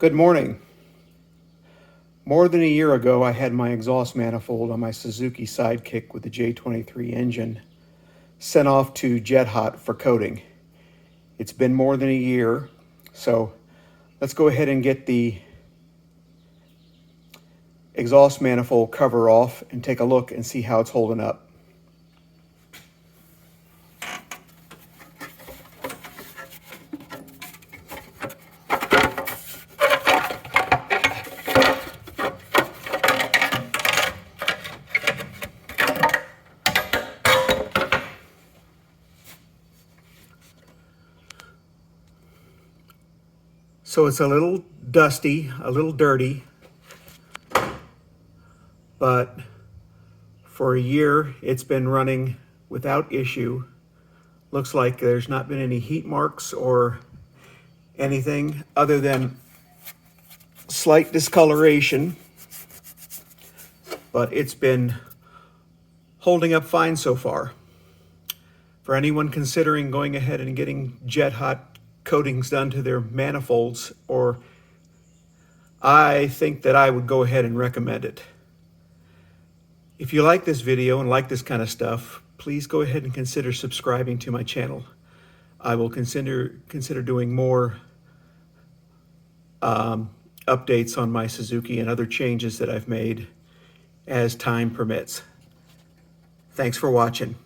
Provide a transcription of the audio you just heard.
Good morning. More than a year ago, I had my exhaust manifold on my Suzuki Sidekick with the J23 engine sent off to Jet Hot for coating. It's been more than a year, so let's go ahead and get the exhaust manifold cover off and take a look and see how it's holding up. So it's a little dusty, a little dirty, but for a year it's been running without issue. Looks like there's not been any heat marks or anything other than slight discoloration, but it's been holding up fine so far. For anyone considering going ahead and getting Jet Hot coatings done to their manifolds, or I think that I would go ahead and recommend it. If you like this video and like this kind of stuff, please go ahead and consider subscribing to my channel. I will consider doing more updates on my Suzuki and other changes that I've made as time permits. Thanks for watching.